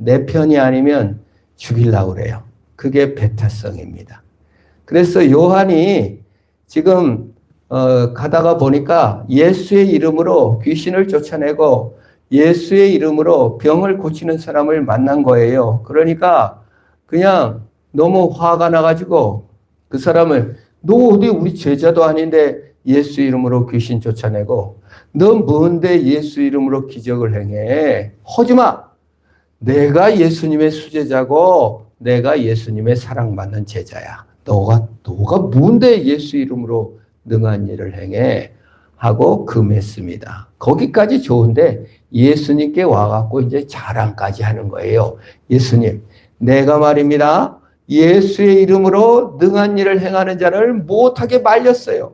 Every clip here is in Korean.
내 편이 아니면 죽이려고 그래요. 그게 배타성입니다. 그래서 요한이 지금 가다가 보니까 예수의 이름으로 귀신을 쫓아내고 예수의 이름으로 병을 고치는 사람을 만난 거예요. 그러니까 그냥 너무 화가 나가지고 그 사람을 너 어디 우리 제자도 아닌데 예수 이름으로 귀신 쫓아내고 너 뭔데 예수 이름으로 기적을 행해. 하지마. 내가 예수님의 수제자고 내가 예수님의 사랑받는 제자야. 너가 뭔데 예수 이름으로 능한 일을 행해 하고 금했습니다. 거기까지 좋은데 예수님께 와갖고 이제 자랑까지 하는 거예요. 예수님, 내가 말입니다. 예수의 이름으로 능한 일을 행하는 자를 못하게 말렸어요.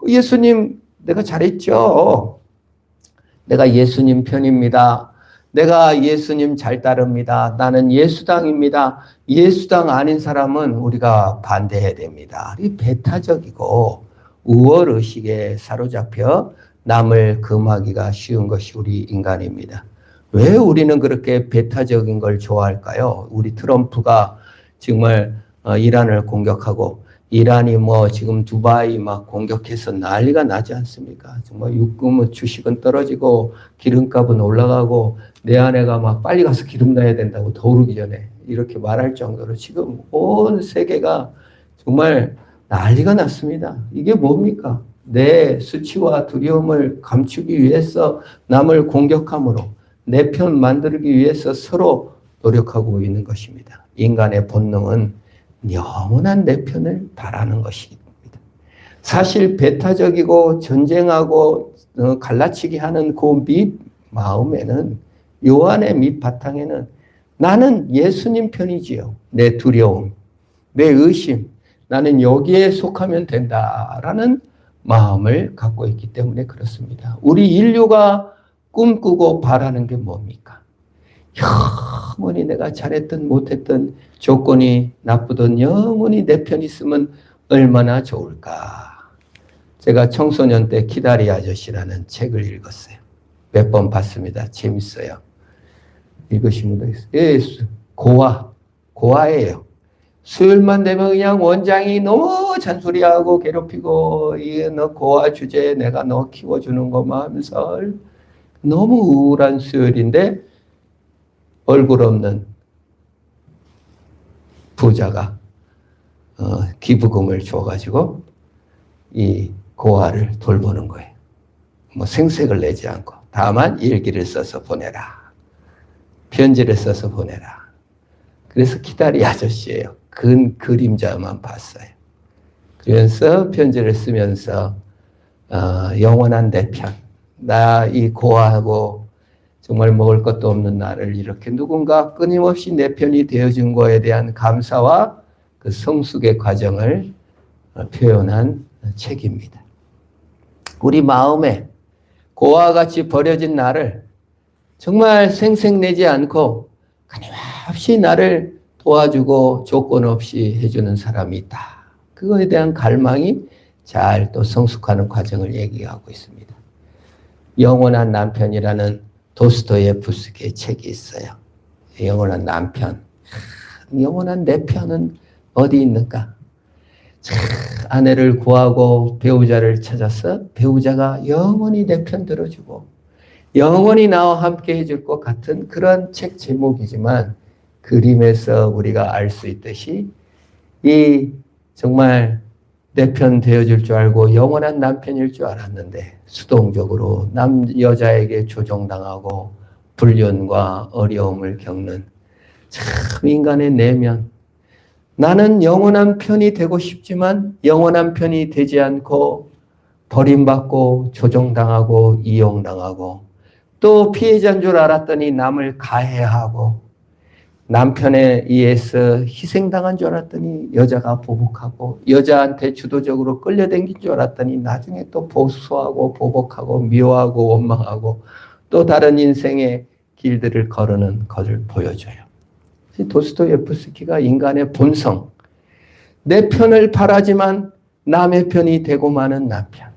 예수님, 내가 잘했죠. 내가 예수님 편입니다. 내가 예수님 잘 따릅니다. 나는 예수당입니다. 예수당 아닌 사람은 우리가 반대해야 됩니다. 이 배타적이고 우월의식에 사로잡혀 남을 금하기가 쉬운 것이 우리 인간입니다. 왜 우리는 그렇게 배타적인 걸 좋아할까요? 우리 트럼프가 정말 이란을 공격하고 이란이 뭐 지금 두바이 막 공격해서 난리가 나지 않습니까? 정말 유금 주식은 떨어지고 기름값은 올라가고 내 아내가 막 빨리 가서 기름 넣어야 된다고 더 오르기 전에 이렇게 말할 정도로 지금 온 세계가 정말 난리가 났습니다. 이게 뭡니까? 내 수치와 두려움을 감추기 위해서 남을 공격함으로 내 편 만들기 위해서 서로 노력하고 있는 것입니다. 인간의 본능은 영원한 내 편을 바라는 것입니다. 사실 배타적이고 전쟁하고 갈라치기 하는 그 밑 마음에는 요한의 밑바탕에는 나는 예수님 편이지요. 내 두려움, 내 의심, 나는 여기에 속하면 된다라는 마음을 갖고 있기 때문에 그렇습니다. 우리 인류가 꿈꾸고 바라는 게 뭡니까? 영원히 내가 잘했든 못했든 조건이 나쁘든 영원히 내 편 있으면 얼마나 좋을까. 제가 청소년 때 기다리 아저씨라는 책을 읽었어요. 몇 번 봤습니다. 재밌어요. 읽으신 분도 있어요. 예, 고아예요. 수요일만 되면 그냥 원장이 너무 잔소리하고 괴롭히고 이게 너 고아 주제에 내가 너 키워주는 거만 하면서 너무 우울한 수요일인데 얼굴 없는 부자가 기부금을 줘가지고 이 고아를 돌보는 거예요. 뭐 생색을 내지 않고 다만 일기를 써서 보내라. 편지를 써서 보내라. 그래서 기다리 아저씨예요. 그림자만 봤어요. 그래서 편지를 쓰면서 영원한 내 편, 나 이 고아하고 정말 먹을 것도 없는 나를 이렇게 누군가 끊임없이 내 편이 되어준 거에 대한 감사와 그 성숙의 과정을 표현한 책입니다. 우리 마음에 고아와 같이 버려진 나를 정말 생색내지 않고 끊임없이 나를 도와주고 조건 없이 해주는 사람이 있다. 그거에 대한 갈망이 잘 또 성숙하는 과정을 얘기하고 있습니다. 영원한 남편이라는 도스토예프스키의 책이 있어요. 영원한 남편. 영원한 내 편은 어디 있는가? 아내를 구하고 배우자를 찾아서 배우자가 영원히 내 편 들어주고 영원히 나와 함께 해줄 것 같은 그런 책 제목이지만 그림에서 우리가 알 수 있듯이 이 정말 내 편 되어줄 줄 알고 영원한 남편일 줄 알았는데 수동적으로 여자에게 조종당하고 불륜과 어려움을 겪는 참 인간의 내면. 나는 영원한 편이 되고 싶지만 영원한 편이 되지 않고 버림받고 조종당하고 이용당하고 또 피해자인 줄 알았더니 남을 가해하고 남편에 의해서 희생당한 줄 알았더니 여자가 보복하고 여자한테 주도적으로 끌려다닌 줄 알았더니 나중에 또 보수하고 보복하고 미워하고 원망하고 또 다른 인생의 길들을 거르는 것을 보여줘요. 도스토예프스키가 인간의 본성, 내 편을 바라지만 남의 편이 되고 마는 남편,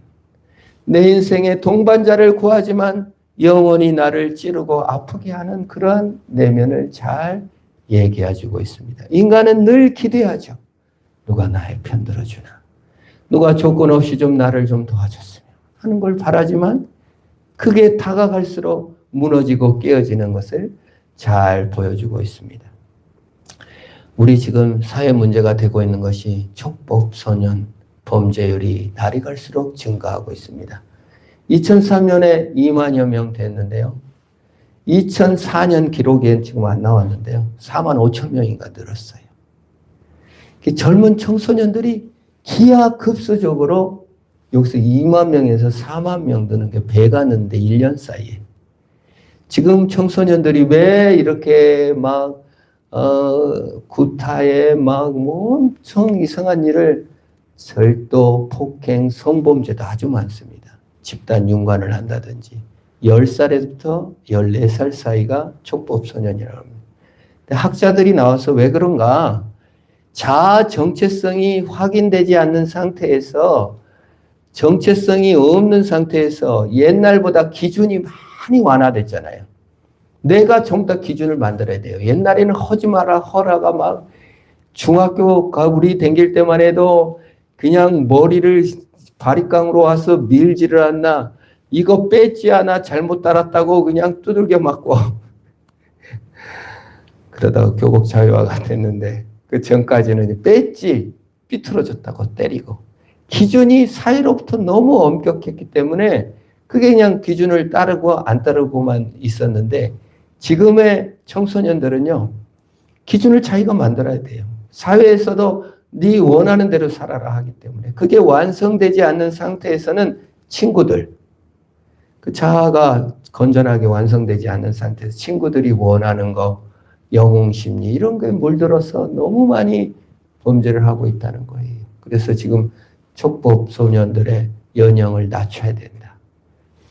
내 인생의 동반자를 구하지만 영원히 나를 찌르고 아프게 하는 그런 내면을 잘 얘기해주고 있습니다. 인간은 늘 기대하죠. 누가 나의 편 들어주나. 누가 조건 없이 좀 나를 좀 도와줬으면 하는 걸 바라지만 그게 다가갈수록 무너지고 깨어지는 것을 잘 보여주고 있습니다. 우리 지금 사회 문제가 되고 있는 것이 촉법 소년 범죄율이 날이 갈수록 증가하고 있습니다. 2003년에 2만여 명 됐는데요. 2004년 기록에 지금 안 나왔는데요. 4만 5천 명인가 늘었어요. 젊은 청소년들이 기하급수적으로 여기서 2만 명에서 4만 명 드는 게 배가 는데 1년 사이에. 지금 청소년들이 왜 이렇게 막 구타에 막 엄청 이상한 일을 절도, 폭행, 성범죄도 아주 많습니다. 집단 윤관을 한다든지 10살에부터 14살 사이가 촉법소년이라고 합니다. 학자들이 나와서 왜 그런가? 자아 정체성이 확인되지 않는 상태에서 정체성이 없는 상태에서 옛날보다 기준이 많이 완화됐잖아요. 내가 좀 더 기준을 만들어야 돼요. 옛날에는 하지 마라 허라가 막 중학교 우리 댕길 때만 해도 그냥 머리를 바리깡으로 와서 밀지를 않나 이거 뺐지 않아 잘못 따랐다고 그냥 두들겨 맞고 그러다가 교복 자유화가 됐는데 그 전까지는 뺐지 삐뚤어졌다고 때리고 기준이 사회로부터 너무 엄격했기 때문에 그게 그냥 기준을 따르고 안 따르고만 있었는데 지금의 청소년들은요 기준을 자기가 만들어야 돼요. 사회에서도 네 원하는 대로 살아라 하기 때문에 그게 완성되지 않는 상태에서는 친구들 그 자아가 건전하게 완성되지 않는 상태에서 친구들이 원하는 거 영웅심리 이런 게 물들어서 너무 많이 범죄를 하고 있다는 거예요. 그래서 지금 촉법 소년들의 연령을 낮춰야 된다.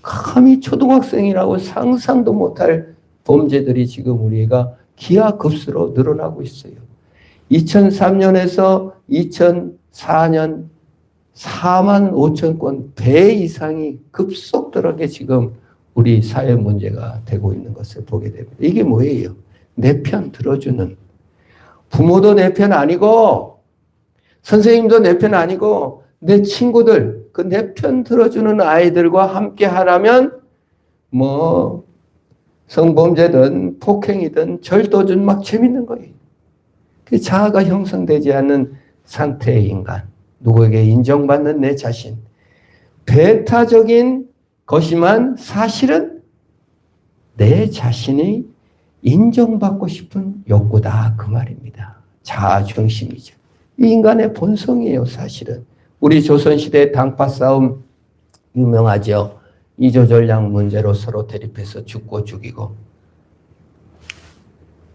감히 초등학생이라고 상상도 못할 범죄들이 지금 우리가 기하급수로 늘어나고 있어요. 2003년에서 2004년 4만 5천 건 배 이상이 급속도하게 지금 우리 사회 문제가 되고 있는 것을 보게 됩니다. 이게 뭐예요? 내 편 들어주는 부모도 내 편 아니고 선생님도 내 편 아니고 내 친구들 그 내 편 들어주는 아이들과 함께 하라면 뭐 성범죄든 폭행이든 절도든 막 재밌는 거예요. 그 자아가 형성되지 않는 상태의 인간 누구에게 인정받는 내 자신 배타적인 것이만 사실은 내 자신이 인정받고 싶은 욕구다 그 말입니다. 자아 중심이죠. 이 인간의 본성이에요. 사실은 우리 조선시대 당파 싸움 유명하죠. 이조전략 문제로 서로 대립해서 죽고 죽이고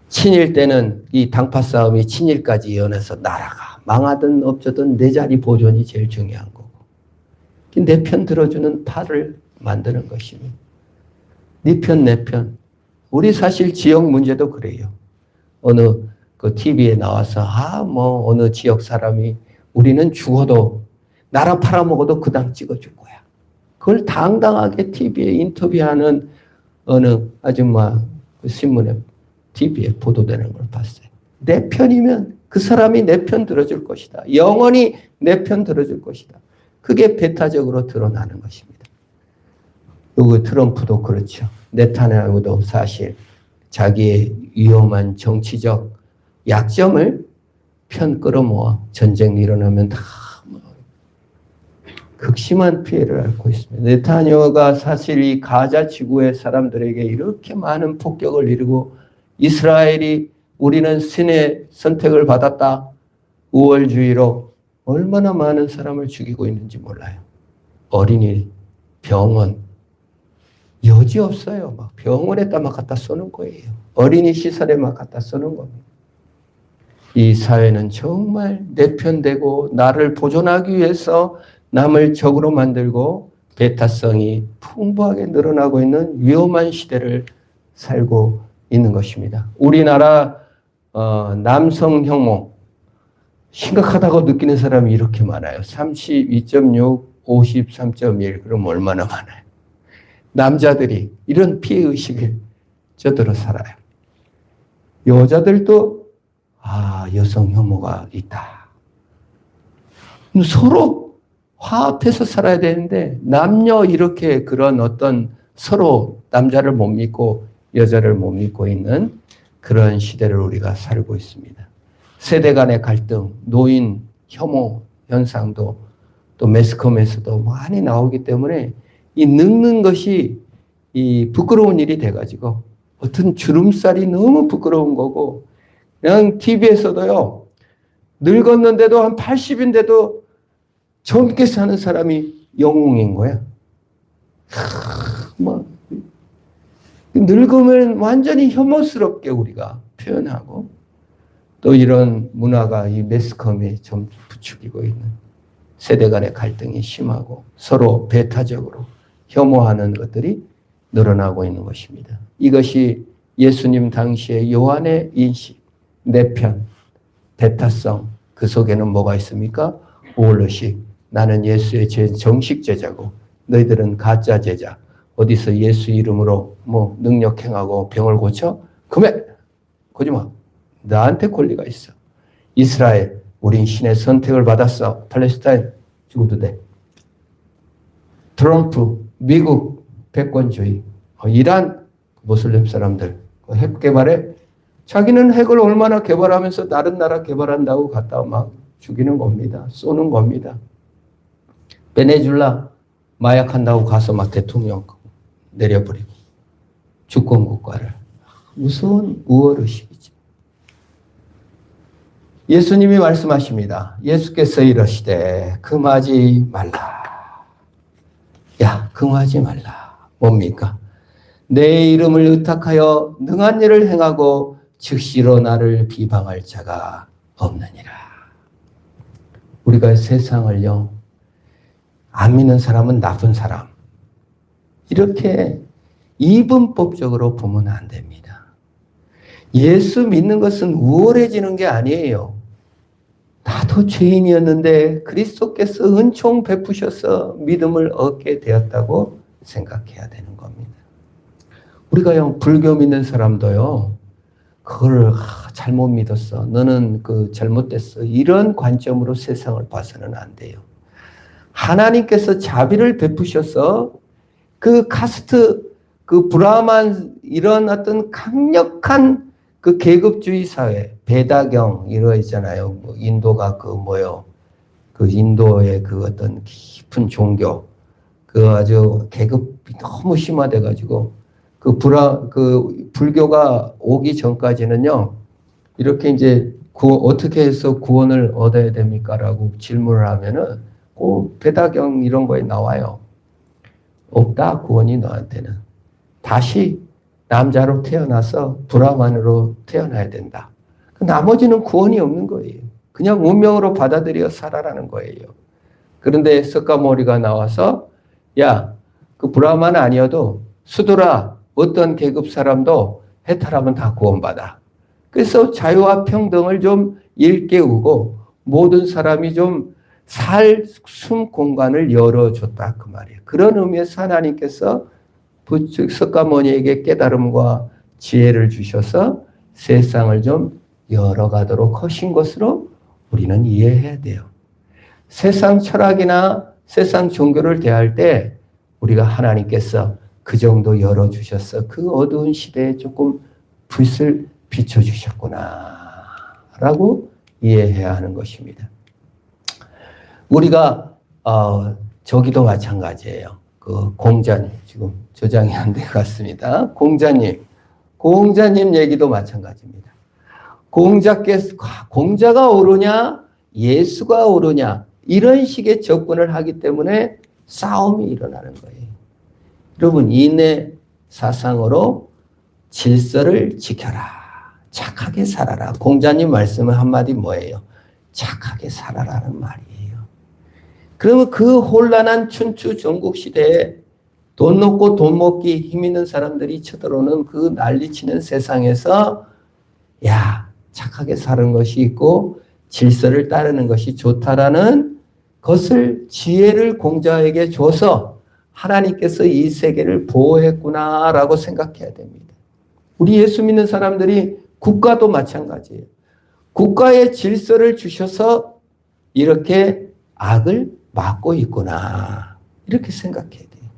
친일 때는 이 당파 싸움이 친일까지 이어내서 나라가 망하든 없어든 내 자리 보존이 제일 중요한 거고 내 편 들어주는 파를 만드는 것입니다. 네 편 내 편 우리 사실 지역 문제도 그래요. 어느 그 TV에 나와서 뭐 어느 지역 사람이 우리는 죽어도 나라 팔아먹어도 그 당 찍어줄 거야. 그걸 당당하게 TV에 인터뷰하는 어느 아줌마 그 신문에 TV에 보도되는 걸 봤어요. 내 편이면 그 사람이 내 편 들어줄 것이다. 영원히 내 편 들어줄 것이다. 그게 배타적으로 드러나는 것입니다. 요거 트럼프도 그렇죠. 네타냐후도 사실 자기의 위험한 정치적 약점을 편 끌어모아 전쟁이 일어나면 다 극심한 피해를 앓고 있습니다. 네타냐후가 사실 이 가자 지구의 사람들에게 이렇게 많은 폭격을 이루고 이스라엘이 우리는 신의 선택을 받았다. 우월주의로 얼마나 많은 사람을 죽이고 있는지 몰라요. 어린이, 병원, 여지없어요. 막 병원에다 막 갖다 쏘는 거예요. 어린이 시설에 막 갖다 쏘는 겁니다. 이 사회는 정말 내 편 되고 나를 보존하기 위해서 남을 적으로 만들고 배타성이 풍부하게 늘어나고 있는 위험한 시대를 살고 있는 것입니다. 우리나라 남성 혐오 심각하다고 느끼는 사람이 이렇게 많아요. 32.6, 53.1 그럼 얼마나 많아요. 남자들이 이런 피해의식에 젖들어 살아요. 여자들도 여성 혐오가 있다. 서로 화합해서 살아야 되는데 남녀 이렇게 그런 어떤 서로 남자를 못 믿고 여자를 못 믿고 있는 그런 시대를 우리가 살고 있습니다. 세대 간의 갈등, 노인 혐오 현상도 또 매스컴에서도 많이 나오기 때문에 이 늙는 것이 이 부끄러운 일이 돼가지고 어떤 주름살이 너무 부끄러운 거고 그냥 TV에서도요 늙었는데도 한 80인데도 젊게 사는 사람이 영웅인 거야. 늙으면 완전히 혐오스럽게 우리가 표현하고 또 이런 문화가 이 매스컴에 좀 부추기고 있는 세대 간의 갈등이 심하고 서로 배타적으로 혐오하는 것들이 늘어나고 있는 것입니다. 이것이 예수님 당시의 요한의 인식, 내편, 배타성 그 속에는 뭐가 있습니까? 오월러식 나는 예수의 정식 제자고 너희들은 가짜 제자 어디서 예수 이름으로 뭐 능력 행하고 병을 고쳐? 그만! 거짓말. 나한테 권리가 있어. 이스라엘, 우린 신의 선택을 받았어. 팔레스타인 죽어도 돼. 트럼프, 미국 패권주의, 이란 모슬림 사람들 핵 개발에 자기는 핵을 얼마나 개발하면서 다른 나라 개발한다고 갖다 막 죽이는 겁니다. 쏘는 겁니다. 베네수엘라 마약한다고 가서 막 대통령 내려버리고 주권 국가를 무서운 우월의식이죠. 예수님이 말씀하십니다. 예수께서 이러시되 금하지 말라. 야, 금하지 말라. 뭡니까? 내 이름을 의탁하여 능한 일을 행하고 즉시로 나를 비방할 자가 없느니라. 우리가 세상을요, 안 믿는 사람은 나쁜 사람. 이렇게 이분법적으로 보면 안 됩니다. 예수 믿는 것은 우월해지는 게 아니에요. 나도 죄인이었는데 그리스도께서 은총 베푸셔서 믿음을 얻게 되었다고 생각해야 되는 겁니다. 우리가 불교 믿는 사람도요, 그걸 잘못 믿었어. 너는 잘못됐어. 이런 관점으로 세상을 봐서는 안 돼요. 하나님께서 자비를 베푸셔서 그 카스트, 브라만 이런 어떤 강력한 계급주의 사회, 배다경 이러 있잖아요. 인도가 인도의 어떤 깊은 종교, 아주 계급이 너무 심화돼가지고 불교가 오기 전까지는요, 이렇게 이제 어떻게 해서 구원을 얻어야 됩니까? 라고 질문을 하면은 배다경 이런 거에 나와요. 없다, 구원이 너한테는. 다시 남자로 태어나서 브라만으로 태어나야 된다. 나머지는 구원이 없는 거예요. 그냥 운명으로 받아들여 살아라는 거예요. 그런데 석가모니가 나와서 야, 브라만 아니어도 수도라 어떤 계급 사람도 해탈하면 다 구원받아. 그래서 자유와 평등을 좀 일깨우고 모든 사람이 좀 살 숨 공간을 열어줬다 그 말이에요. 그런 의미에서 하나님께서 석가모니에게 깨달음과 지혜를 주셔서 세상을 좀 열어가도록 하신 것으로 우리는 이해해야 돼요. 세상 철학이나 세상 종교를 대할 때 우리가 하나님께서 그 정도 열어주셔서 그 어두운 시대에 조금 빛을 비춰주셨구나 라고 이해해야 하는 것입니다. 우리가 저기도 마찬가지예요. 공자님 지금 저장이 안 돼 갔습니다. 공자님 얘기도 마찬가지입니다. 공자가 옳으냐 예수가 옳으냐 이런 식의 접근을 하기 때문에 싸움이 일어나는 거예요. 여러분 인내 사상으로 질서를 지켜라. 착하게 살아라. 공자님 말씀은 한마디 뭐예요? 착하게 살아라는 말이에요. 그러면 그 혼란한 춘추 전국 시대에 돈 놓고 돈 먹기 힘 있는 사람들이 쳐들어오는 그 난리치는 세상에서 야, 착하게 사는 것이 있고 질서를 따르는 것이 좋다라는 것을 지혜를 공자에게 줘서 하나님께서 이 세계를 보호했구나라고 생각해야 됩니다. 우리 예수 믿는 사람들이 국가도 마찬가지예요. 국가의 질서를 주셔서 이렇게 악을 막고 있구나. 이렇게 생각해야 돼요.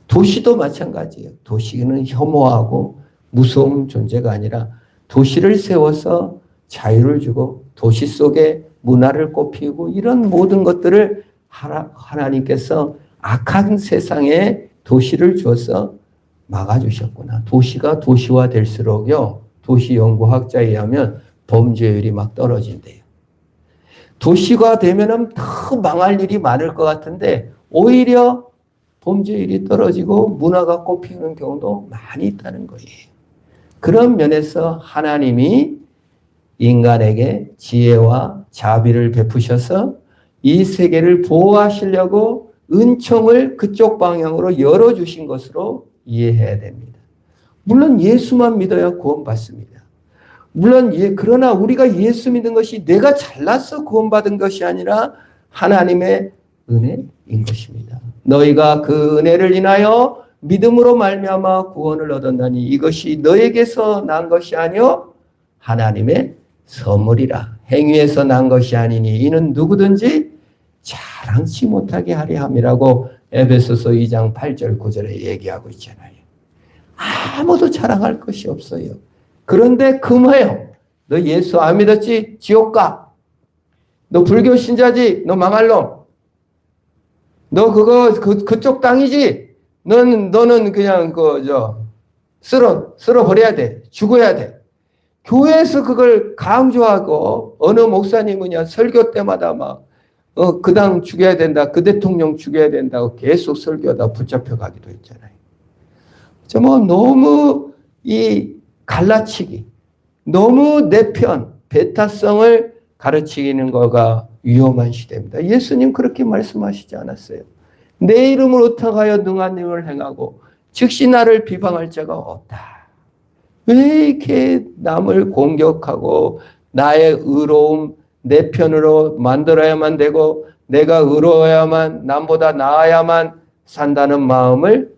도시도 마찬가지예요. 도시는 혐오하고 무서운 존재가 아니라 도시를 세워서 자유를 주고 도시 속에 문화를 꽃피우고 이런 모든 것들을 하나님께서 악한 세상에 도시를 줘서 막아주셨구나. 도시가 도시화 될수록요. 도시연구학자에 의하면 범죄율이 막 떨어진대요. 도시가 되면은 더 망할 일이 많을 것 같은데 오히려 범죄율이 떨어지고 문화가 꽃피우는 경우도 많이 있다는 거예요. 그런 면에서 하나님이 인간에게 지혜와 자비를 베푸셔서 이 세계를 보호하시려고 은총을 그쪽 방향으로 열어주신 것으로 이해해야 됩니다. 물론 예수만 믿어야 구원받습니다. 물론 그러나 우리가 예수 믿는 것이 내가 잘나서 구원받은 것이 아니라 하나님의 은혜인 것입니다. 너희가 그 은혜를 인하여 믿음으로 말미암아 구원을 얻었나니 이것이 너에게서 난 것이 아니요 하나님의 선물이라. 행위에서 난 것이 아니니 이는 누구든지 자랑치 못하게 하려 함이라고 에베소서 2장 8절 9절에 얘기하고 있잖아요. 아무도 자랑할 것이 없어요. 그런데 금하여 너 예수 안 믿었지? 지옥 가. 너 불교 신자지? 너 망할 놈. 너 그쪽 땅이지? 너는 그냥 쓸어버려야 돼. 죽어야 돼. 교회에서 그걸 강조하고 어느 목사님은 설교 때마다 그 당 죽여야 된다. 그 대통령 죽여야 된다고 계속 설교하다 붙잡혀 가기도 했잖아요. 너무 갈라치기, 너무 내 편, 배타성을 가르치는 거가 위험한 시대입니다. 예수님 그렇게 말씀하시지 않았어요. 내 이름을 의탁하여 능한 일을 행하고 즉시 나를 비방할 자가 없다. 왜 이렇게 남을 공격하고 나의 의로움 내 편으로 만들어야만 되고 내가 의로워야만 남보다 나아야만 산다는 마음을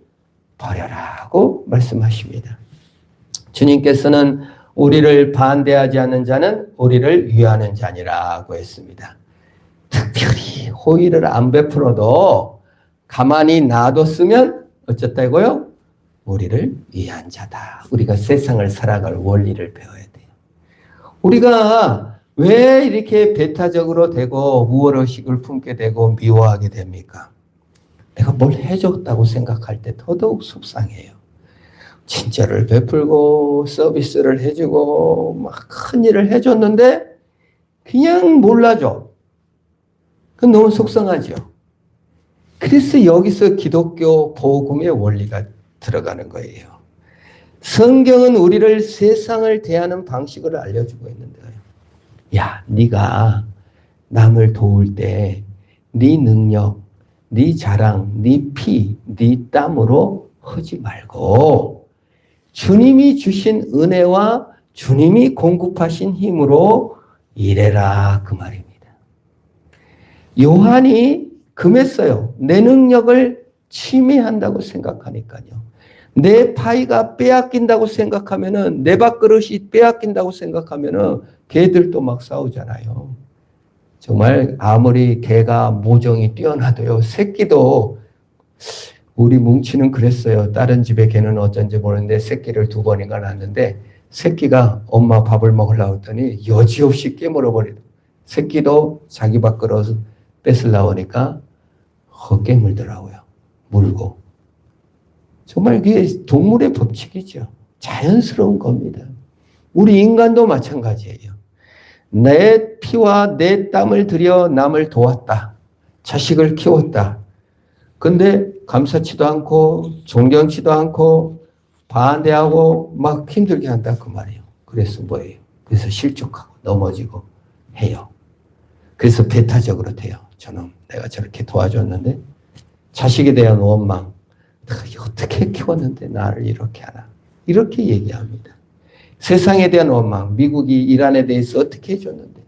버려라고 말씀하십니다. 주님께서는 우리를 반대하지 않는 자는 우리를 위하는 자니라고 했습니다. 특별히 호의를 안 베풀어도 가만히 놔뒀으면 어쨌다고요? 우리를 위한 자다. 우리가 세상을 살아갈 원리를 배워야 돼요. 우리가 왜 이렇게 배타적으로 되고 우월의식을 품게 되고 미워하게 됩니까? 내가 뭘 해줬다고 생각할 때 더더욱 속상해요. 친절을 베풀고 서비스를 해주고 막 큰 일을 해줬는데 그냥 몰라줘. 그건 너무 속상하죠. 그래서 여기서 기독교 복음의 원리가 들어가는 거예요. 성경은 우리를 세상을 대하는 방식을 알려주고 있는데요. 야, 네가 남을 도울 때 네 능력, 네 자랑, 네 피, 네 땀으로 하지 말고 주님이 주신 은혜와 주님이 공급하신 힘으로 일해라 그 말입니다. 요한이 금했어요. 내 능력을 침해한다고 생각하니까요. 내 파이가 빼앗긴다고 생각하면은 내 밥그릇이 빼앗긴다고 생각하면은 개들도 막 싸우잖아요. 정말 아무리 개가 모종이 뛰어나도요. 새끼도 우리 뭉치는 그랬어요. 다른 집의 개는 어쩐지 모르는데 새끼를 2번인가 낳았는데 새끼가 엄마 밥을 먹으려고 했더니 여지없이 깨물어버리더라고요. 새끼도 자기 밥그릇 뺏으려고 하니까 깨물더라고요. 물고. 정말 그게 동물의 법칙이죠. 자연스러운 겁니다. 우리 인간도 마찬가지예요. 내 피와 내 땀을 들여 남을 도왔다. 자식을 키웠다. 근데 감사치도 않고 존경치도 않고 반대하고 막 힘들게 한다 그 말이에요. 그래서 뭐예요? 그래서 실족하고 넘어지고 해요. 그래서 배타적으로 돼요. 저는 내가 저렇게 도와줬는데 자식에 대한 원망. 어떻게 키웠는데 나를 이렇게 하나. 이렇게 얘기합니다. 세상에 대한 원망. 미국이 이란에 대해서 어떻게 해줬는데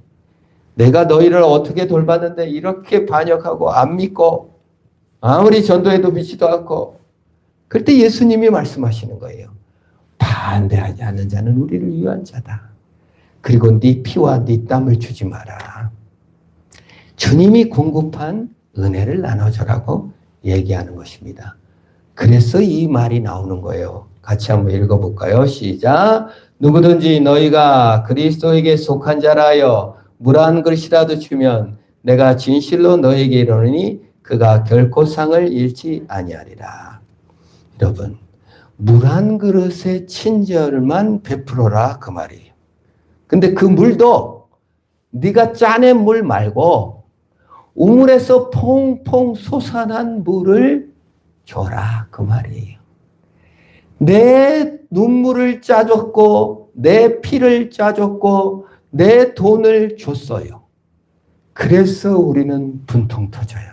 내가 너희를 어떻게 돌봤는데 이렇게 반역하고 안 믿고 아무리 전도해도 믿지도 않고. 그때 예수님이 말씀하시는 거예요. 반대하지 않는 자는 우리를 위한 자다. 그리고 네 피와 네 땀을 주지 마라. 주님이 공급한 은혜를 나눠줘라고 얘기하는 것입니다. 그래서 이 말이 나오는 거예요. 같이 한번 읽어볼까요? 시작. 누구든지 너희가 그리스도에게 속한 자라여 물 한 그릇이라도 주면 내가 진실로 너에게 이르노니 그가 결코 상을 잃지 아니하리라. 여러분, 물 한 그릇의 친절만 베풀어라 그 말이에요. 근데 그 물도 네가 짜낸 물 말고 우물에서 퐁퐁 솟아난 물을 줘라 그 말이에요. 내 눈물을 짜줬고 내 피를 짜줬고 내 돈을 줬어요. 그래서 우리는 분통 터져요.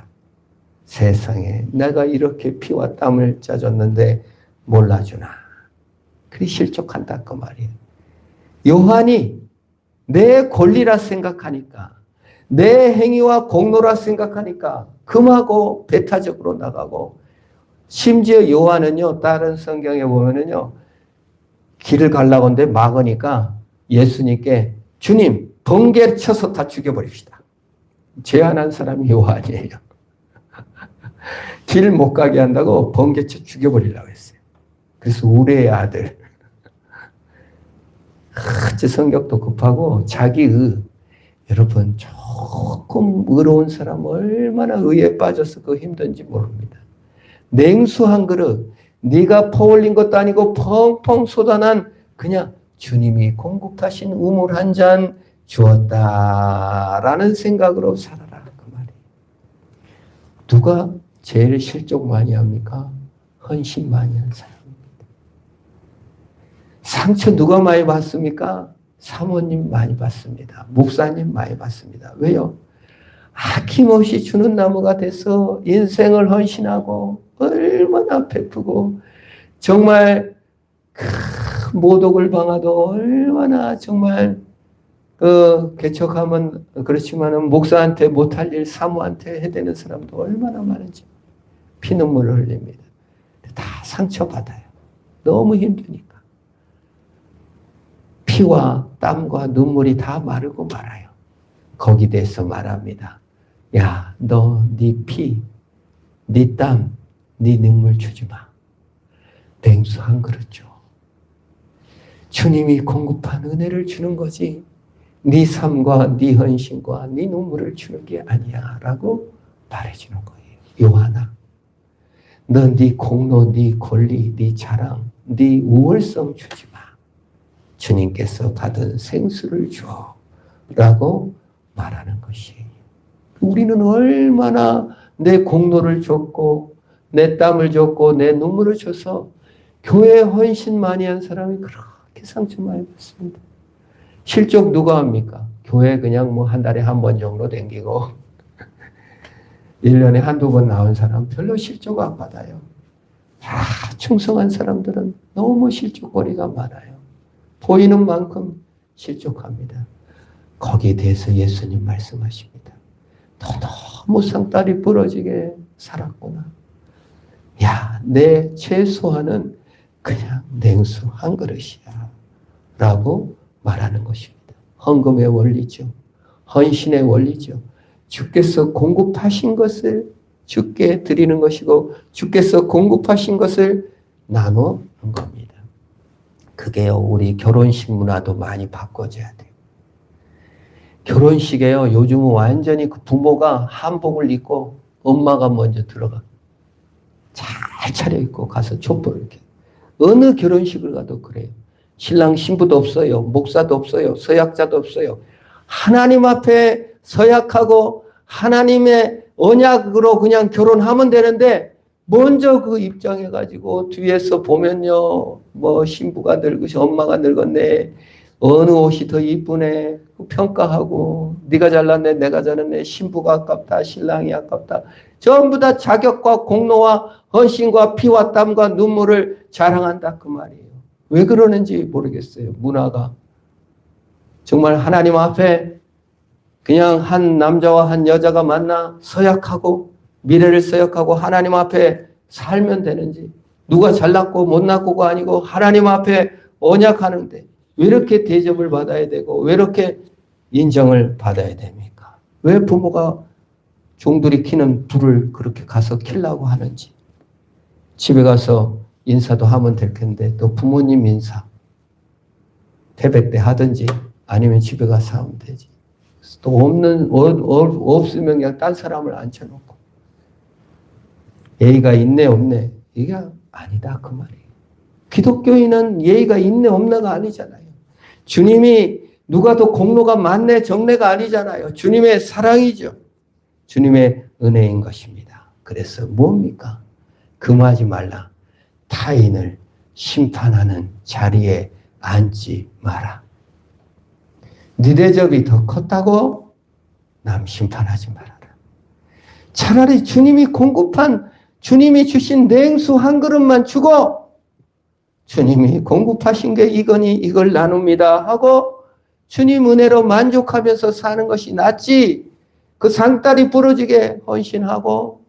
세상에 내가 이렇게 피와 땀을 짜줬는데 몰라주나. 그리 실족한다 그 말이에요. 요한이 내 권리라 생각하니까 내 행위와 공로라 생각하니까 금하고 배타적으로 나가고 심지어 요한은요 다른 성경에 보면은요 길을 가려고 하는데 막으니까 예수님께 주님 번개 쳐서 다 죽여버립시다. 제안한 사람이 요한이에요. 길 못 가게 한다고 번개 쳐 죽여버리려고 했어요. 그래서 우리의 아들 아주 성격도 급하고 자기의 여러분 조금 의로운 사람 얼마나 의에 빠져서 그 힘든지 모릅니다. 냉수 한 그릇 네가 퍼올린 것도 아니고 펑펑 쏟아난 그냥 주님이 공급하신 우물 한 잔 주었다라는 생각으로 살아라 그 말이에요. 누가 제일 실족 많이 합니까? 헌신 많이 하는 사람입니다. 상처 누가 많이 받습니까? 사모님 많이 받습니다. 목사님 많이 받습니다. 왜요? 아낌없이 주는 나무가 돼서 인생을 헌신하고 얼마나 베푸고 정말 모독을 당해도 얼마나 정말 개척하면 그렇지만은 목사한테 못할 일 사모한테 해대는 사람도 얼마나 많은지 피눈물을 흘립니다. 다 상처받아요. 너무 힘드니까. 피와 땀과 눈물이 다 마르고 말아요. 거기에 대해서 말합니다. 야, 너 네 피, 네 땀, 네 눈물 주지 마. 냉수 한 그릇 줘. 주님이 공급한 은혜를 주는 거지. 네 삶과 네 헌신과 네 눈물을 주는 게 아니야 라고 말해주는 거예요. 요한아, 너 네 공로, 네 권리, 네 자랑, 네 우월성 주지 마. 주님께서 받은 생수를 줘 라고 말하는 것이에요. 우리는 얼마나 내 공로를 줬고 내 땀을 줬고 내 눈물을 줘서 교회에 헌신 많이 한 사람이 그렇게 상처 많이 받습니다. 실족 누가 합니까? 교회 그냥 뭐 한 달에 한 번 정도 댕기고 1년에 한두 번 나온 사람 별로 실족 안 받아요. 충성한 사람들은 너무 실족거리가 많아요. 보이는 만큼 실족합니다. 거기에 대해서 예수님 말씀하십니다. 너 너무 상다리 부러지게 살았구나. 야, 내 최소한은 그냥 냉수 한 그릇이야 라고 말하는 것입니다. 헌금의 원리죠. 헌신의 원리죠. 주께서 공급하신 것을 주께 드리는 것이고 주께서 공급하신 것을 나누는 겁니다. 그게요, 우리 결혼식 문화도 많이 바꿔줘야 돼요. 결혼식에요, 요즘은 완전히 그 부모가 한복을 입고 엄마가 먼저 들어가. 잘 차려입고 가서 촛불을 이렇게. 어느 결혼식을 가도 그래요. 신랑 신부도 없어요. 목사도 없어요. 서약자도 없어요. 하나님 앞에 서약하고 하나님의 언약으로 그냥 결혼하면 되는데 먼저 그 입장해가지고 뒤에서 보면요. 뭐 신부가 늙으시 엄마가 늙었네. 어느 옷이 더 이쁘네. 평가하고 네가 잘났네. 내가 잘났네. 신부가 아깝다. 신랑이 아깝다. 전부 다 자격과 공로와 헌신과 피와 땀과 눈물을 자랑한다 그 말이에요. 왜 그러는지 모르겠어요. 문화가. 정말 하나님 앞에 그냥 한 남자와 한 여자가 만나 서약하고 미래를 생각하고 하나님 앞에 살면 되는지, 누가 잘났고 못났고가 아니고 하나님 앞에 언약하는데 왜 이렇게 대접을 받아야 되고 왜 이렇게 인정을 받아야 됩니까? 왜 부모가 종들이 키는 불을 그렇게 가서 켜려고 하는지. 집에 가서 인사도 하면 될 텐데 또 부모님 인사 태백 때 하든지 아니면 집에 가서 하면 되지. 또 없으면 그냥 딴 사람을 앉혀놓고 예의가 있네 없네 이게 아니다 그 말이에요. 기독교인은 예의가 있네 없네가 아니잖아요. 주님이 누가 더 공로가 많네 적네가 아니잖아요. 주님의 사랑이죠. 주님의 은혜인 것입니다. 그래서 뭡니까? 금하지 말라. 타인을 심판하는 자리에 앉지 마라. 네 대접이 더 컸다고 남 심판하지 말아라. 차라리 주님이 공급한 주님이 주신 냉수 한 그릇만 주고 주님이 공급하신 게 이거니 이걸 나눕니다 하고 주님 은혜로 만족하면서 사는 것이 낫지. 그 상다리 부러지게 헌신하고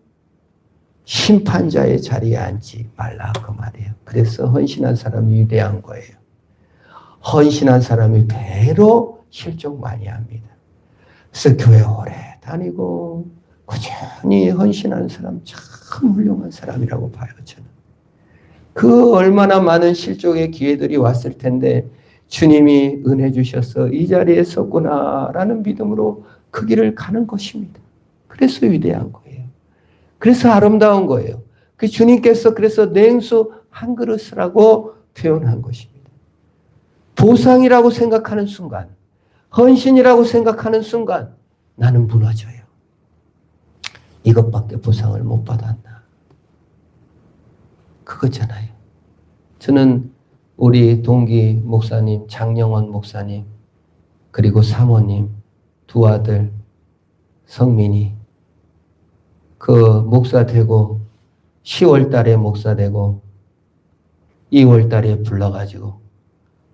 심판자의 자리에 앉지 말라 그 말이에요. 그래서 헌신한 사람이 위대한 거예요. 헌신한 사람이 배로 실족 많이 합니다. 그래서 교회 오래 다니고 꾸준히 헌신하는 사람 참 훌륭한 사람이라고 봐요. 저는. 그 얼마나 많은 실족의 기회들이 왔을 텐데 주님이 은혜 주셔서 이 자리에 섰구나라는 믿음으로 그 길을 가는 것입니다. 그래서 위대한 거예요. 그래서 아름다운 거예요. 그 주님께서 그래서 냉수 한 그릇이라고 표현한 것입니다. 보상이라고 생각하는 순간, 헌신이라고 생각하는 순간 나는 무너져요. 이것밖에 보상을 못 받았나. 그거잖아요. 저는 우리 동기 목사님, 장영원 목사님, 그리고 사모님, 두 아들, 성민이 그 목사 되고 10월 달에 목사 되고 2월 달에 불러가지고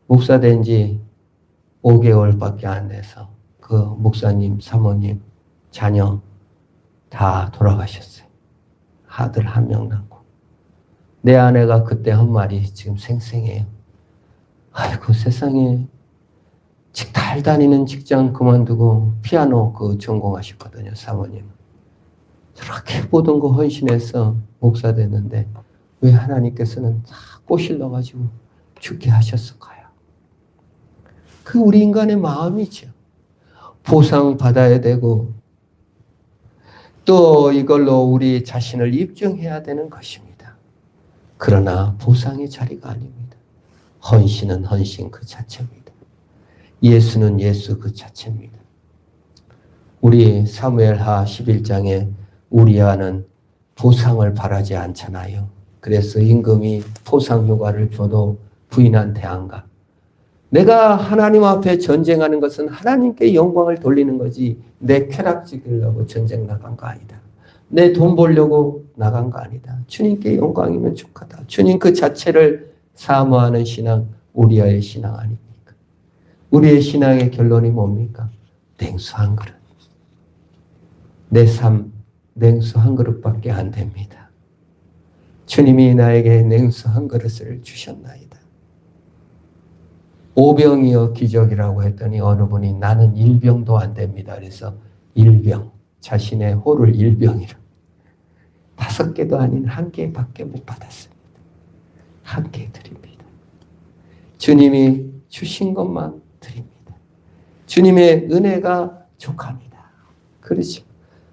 목사 된 지 5개월밖에 안 돼서 그 목사님, 사모님, 자녀 다 돌아가셨어요. 아들 한 명 낳고. 내 아내가 그때 한 말이 지금 생생해요. 아이고 세상에 달 다니는 직장 그만두고 피아노 전공하셨거든요. 사모님. 저렇게 모든 거 헌신해서 목사 됐는데 왜 하나님께서는 다 꼬실러가지고 죽게 하셨을까요? 그 우리 인간의 마음이죠. 보상받아야 되고 또 이걸로 우리 자신을 입증해야 되는 것입니다. 그러나 보상의 자리가 아닙니다. 헌신은 헌신 그 자체입니다. 예수는 예수 그 자체입니다. 우리 사무엘하 11장에 우리아는 보상을 바라지 않잖아요. 그래서 임금이 포상 휴가를 줘도 부인한테 안 가. 내가 하나님 앞에 전쟁하는 것은 하나님께 영광을 돌리는 거지 내 쾌락 지키려고 전쟁 나간 거 아니다. 내 돈 벌려고 나간 거 아니다. 주님께 영광이면 족하다. 주님 그 자체를 사모하는 신앙, 우리아의 신앙 아닙니까? 우리의 신앙의 결론이 뭡니까? 냉수 한 그릇. 내 삶 냉수 한 그릇밖에 안 됩니다. 주님이 나에게 냉수 한 그릇을 주셨나이다. 오병이어 기적이라고 했더니 어느 분이 나는 1병도 안 됩니다. 그래서 1병, 자신의 호를 1병이라. 5개도 아닌 1개밖에 못 받았습니다. 1개 드립니다. 주님이 주신 것만 드립니다. 주님의 은혜가 족합니다. 그렇죠.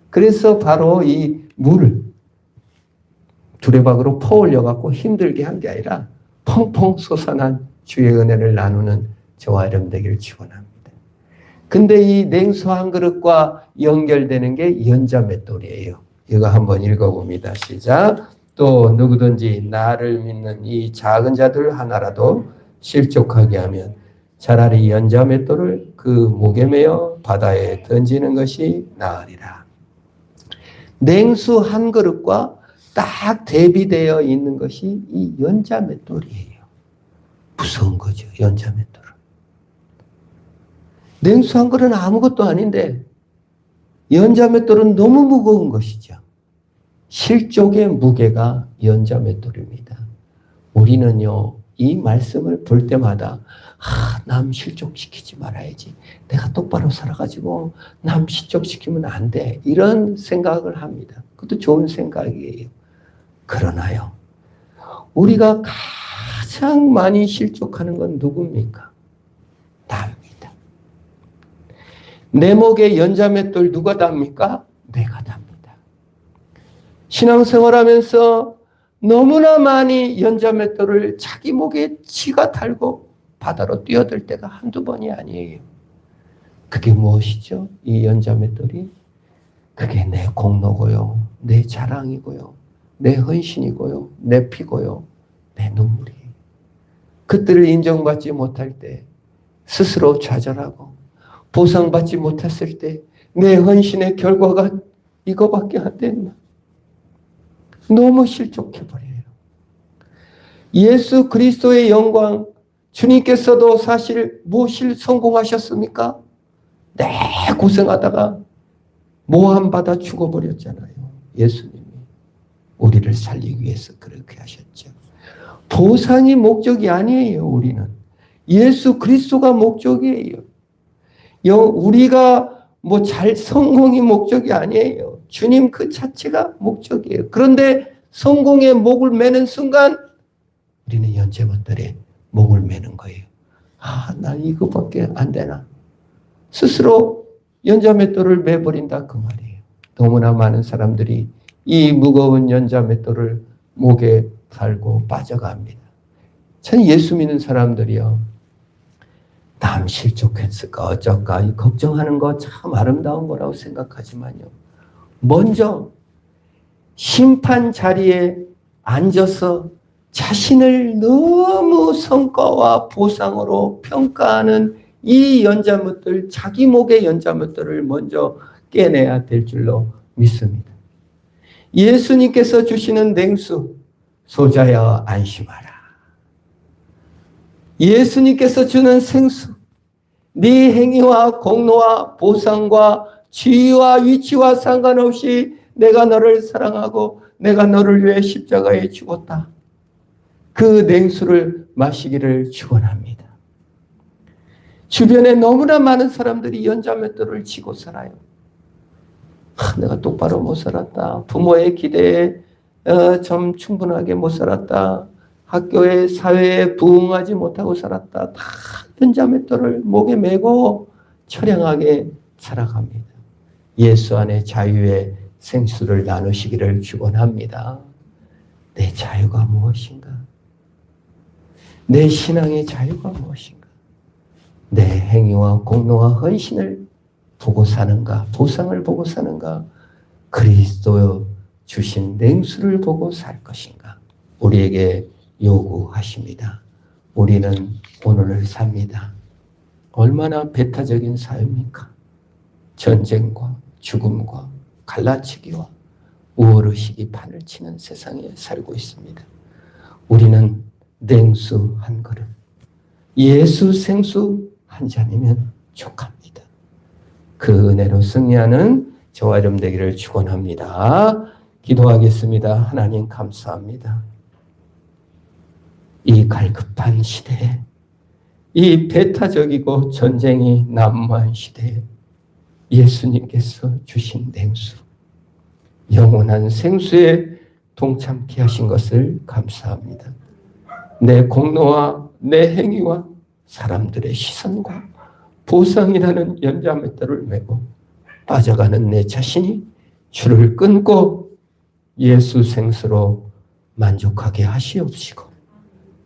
그래서 바로 이 물을 두레박으로 퍼올려갖고 힘들게 한 게 아니라 펑펑 솟아난 주의 은혜를 나누는 저와 여러분 되기를 축원합니다. 근데 이 냉수 한 그릇과 연결되는 게 연자맷돌이에요. 이거 한번 읽어봅니다. 시작. 또 누구든지 나를 믿는 이 작은 자들 하나라도 실족하게 하면 차라리 연자맷돌을 그 목에 매어 바다에 던지는 것이 나으리라. 냉수 한 그릇과 딱 대비되어 있는 것이 이 연자맷돌이에요. 무서운 거죠. 연자맷돌은. 냉수 한 그릇은 아무것도 아닌데 연자맷돌은 너무 무거운 것이죠. 실족의 무게가 연자맷돌입니다. 우리는요, 이 말씀을 볼 때마다 남 실족시키지 말아야지. 내가 똑바로 살아가지고 남 실족시키면 안 돼. 이런 생각을 합니다. 그것도 좋은 생각이에요. 그러나요, 우리가 가장 많이 실족하는 건 누굽니까? 나입니다. 내 목에 연자맷돌 누가 답니까? 내가 답니다. 신앙생활하면서 너무나 많이 연자맷돌을 자기 목에 지가 달고 바다로 뛰어들 때가 한두 번이 아니에요. 그게 무엇이죠? 이 연자맷돌이? 그게 내 공로고요, 내 자랑이고요, 내 헌신이고요, 내 피고요, 내 눈물이에요. 그들을 인정받지 못할 때 스스로 좌절하고, 보상받지 못했을 때 내 헌신의 결과가 이거밖에 안 됐나? 너무 실족해버려요. 예수 그리스도의 영광, 주님께서도 사실 무엇을 성공하셨습니까? 네, 고생하다가 모함받아 죽어버렸잖아요. 예수님이 우리를 살리기 위해서 그렇게 하셨죠. 보상이 목적이 아니에요. 우리는 예수 그리스도가 목적이에요. 우리가 성공이 목적이 아니에요. 주님 그 자체가 목적이에요. 그런데 성공의 목을 매는 순간 우리는 연자맷돌에 목을 매는 거예요. 난 이거밖에 안 되나? 스스로 연자맷돌을 매버린다 그 말이에요. 너무나 많은 사람들이 이 무거운 연자맷돌을 목에 달고 빠져갑니다. 전 예수 믿는 사람들이요, 남 실족했을까 어쩔까 걱정하는 거 참 아름다운 거라고 생각하지만요, 먼저 심판 자리에 앉아서 자신을 너무 성과와 보상으로 평가하는 이 연자맷돌, 자기 목의 연자맷돌을 먼저 깨내야 될 줄로 믿습니다. 예수님께서 주시는 냉수, 소자여 안심하라. 예수님께서 주는 생수, 네 행위와 공로와 보상과 지위와 위치와 상관없이 내가 너를 사랑하고 내가 너를 위해 십자가에 죽었다. 그 냉수를 마시기를 축원합니다. 주변에 너무나 많은 사람들이 연자맷돌을 쥐고 살아요. 내가 똑바로 못 살았다. 부모의 기대에 좀 충분하게 못 살았다. 학교에 사회에 부응하지 못하고 살았다. 다 연자맷돌을 목에 메고 처량하게 살아갑니다. 예수 안에 자유의 생수를 나누시기를 축원합니다. 내 자유가 무엇인가? 내 신앙의 자유가 무엇인가? 내 행위와 공로와 헌신을 보고 사는가? 보상을 보고 사는가? 그리스도 주신 냉수를 보고 살 것인가? 우리에게 요구하십니다. 우리는 오늘을 삽니다. 얼마나 배타적인 삶입니까? 전쟁과 죽음과 갈라치기와 우월의식이 판을 치는 세상에 살고 있습니다. 우리는 냉수 한 그릇, 예수 생수 한 잔이면 족합니다. 그 은혜로 승리하는 저와 여러분 되기를 축원합니다. 기도하겠습니다. 하나님 감사합니다. 이 갈급한 시대에, 이 배타적이고 전쟁이 난무한 시대에 예수님께서 주신 냉수, 영원한 생수에 동참케 하신 것을 감사합니다. 내 공로와 내 행위와 사람들의 시선과 보상이라는 연자맷돌을 메고 빠져가는 내 자신이 줄을 끊고 예수 생수로 만족하게 하시옵시고,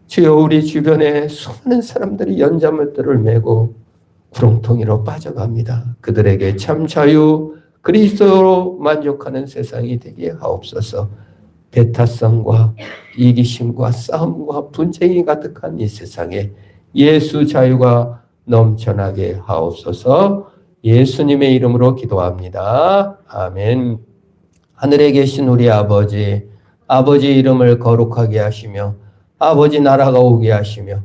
주여 우리 주변에 수많은 사람들이 연자맷돌을 메고 구렁텅이로 빠져갑니다. 그들에게 참 자유, 그리스도로 만족하는 세상이 되게 하옵소서. 배타성과 이기심과 싸움과 분쟁이 가득한 이 세상에 예수 자유가 넘쳐나게 하옵소서. 예수님의 이름으로 기도합니다. 아멘. 하늘에 계신 우리 아버지, 아버지 이름을 거룩하게 하시며 아버지 나라가 오게 하시며